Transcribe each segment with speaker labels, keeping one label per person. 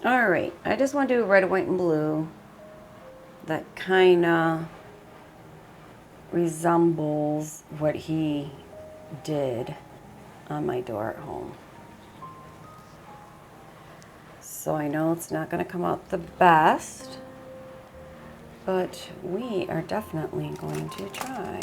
Speaker 1: All right, I just want to do red, white, and blue. That kind of resembles what he did on my door at home. So I know it's not going to come out the best, but we are definitely going to try.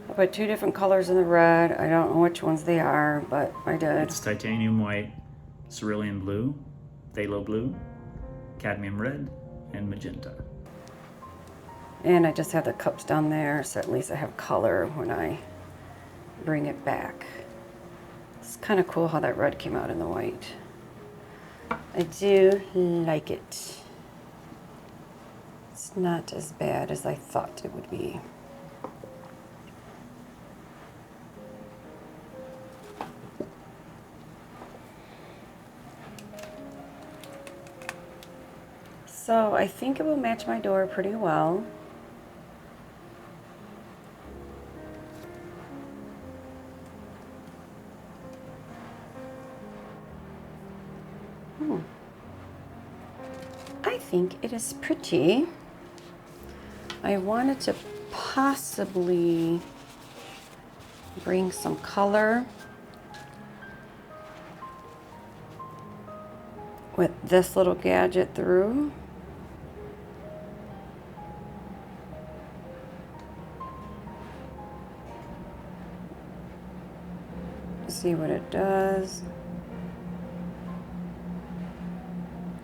Speaker 1: I put two different colors in the red. I don't know which ones they are, but I did.
Speaker 2: It's titanium white, cerulean blue, phthalo blue, cadmium red, and magenta.
Speaker 1: And I just have the cups down there, so at least I have color when I bring it back. It's kind of cool how that red came out in the white. I do like it. It's not as bad as I thought it would be. So I think it will match my door pretty well. I think it is pretty. I wanted to possibly bring some color with this little gadget through. See what it does.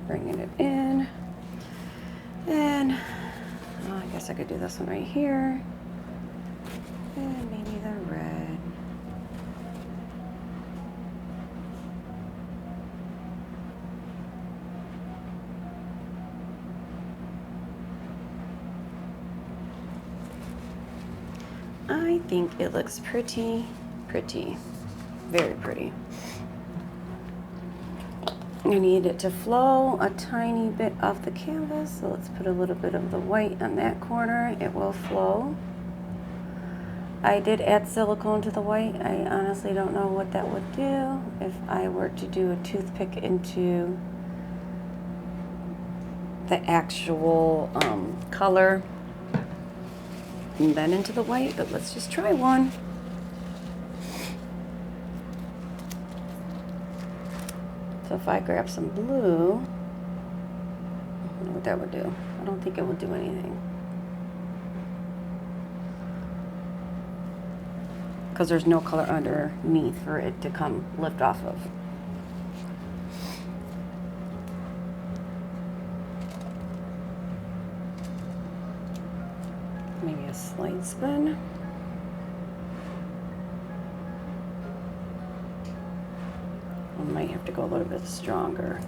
Speaker 1: Bringing it in. And I guess I could do this one right here. And maybe the red. I think it looks pretty. Very pretty. I need it to flow a tiny bit off the canvas, so let's put a little bit of the white on that corner. It will flow. I did add silicone to the white. I honestly don't know what that would do if I were to do a toothpick into the actual color and then into the white, but let's just try one. So if I grab some blue, I don't know what that would do. I don't think it would do anything. Because there's no color underneath for it to come lift off of. Maybe a slight spin. I might have to go a little bit stronger.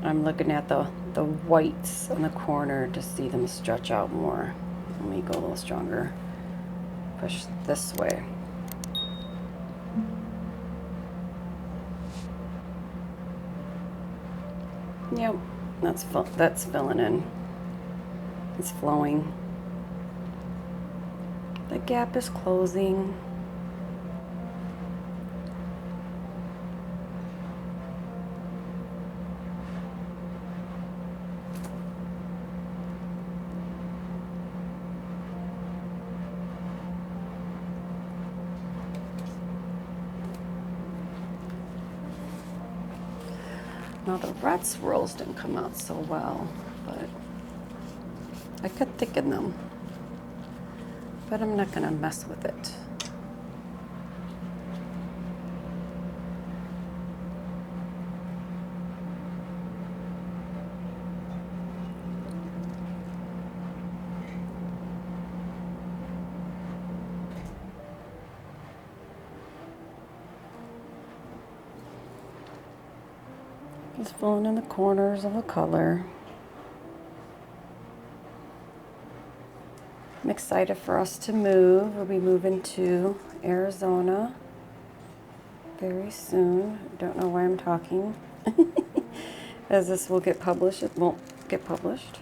Speaker 1: I'm looking at the whites in the corner to see them stretch out more. Let me go a little stronger. Push this way. Yep, that's filling in. It's flowing. The gap is closing. Now the red swirls didn't come out so well, but I could thicken them. But I'm not gonna mess with it. Just filling in the corners of the color. I'm excited for us to move. We'll be moving to Arizona very soon. Don't know why I'm talking. As this will get published, it won't get published.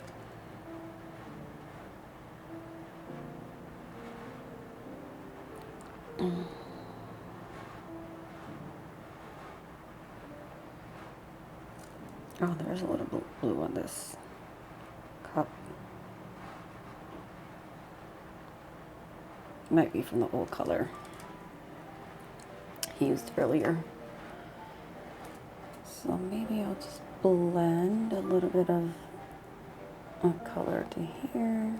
Speaker 1: Oh, there's a little blue on this cup. Might be from the old color he used earlier. So maybe I'll just blend a little bit of a color to here.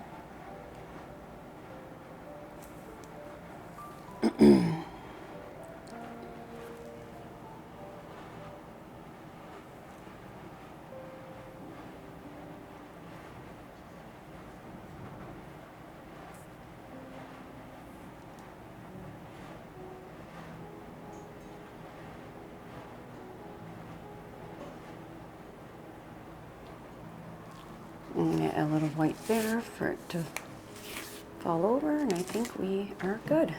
Speaker 1: And add a little white there for it to fall over, and I think we are good.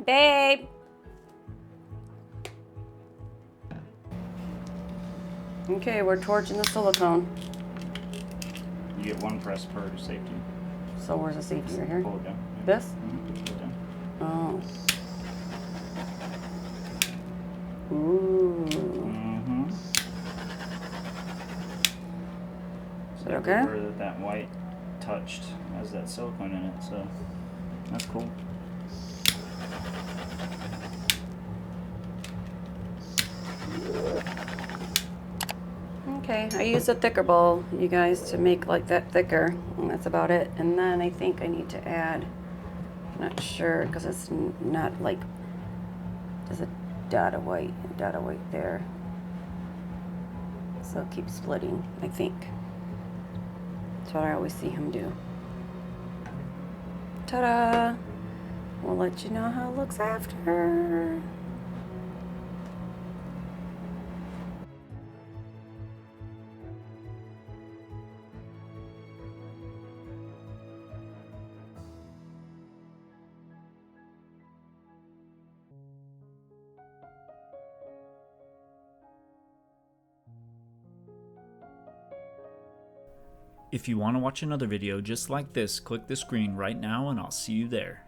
Speaker 1: Babe. Okay, we're torching the silicone.
Speaker 2: You get one press per safety.
Speaker 1: So where's the safety right here?
Speaker 2: Pull it down.
Speaker 1: This?
Speaker 2: Mm-hmm. Pull it down.
Speaker 1: Oh. Ooh.
Speaker 2: Mm-hmm.
Speaker 1: Is it okay?
Speaker 2: Where that white touched has that silicone in it, so that's cool.
Speaker 1: Okay, I use a thicker bowl, you guys, to make like that thicker, and that's about it. And then I think I need to add, not sure, because it's not like, there's a dot of white there. So keep splitting, I think. That's what I always see him do. Ta-da! We'll let you know how it looks after.
Speaker 2: If you want to watch another video just like this, click the screen right now and I'll see you there.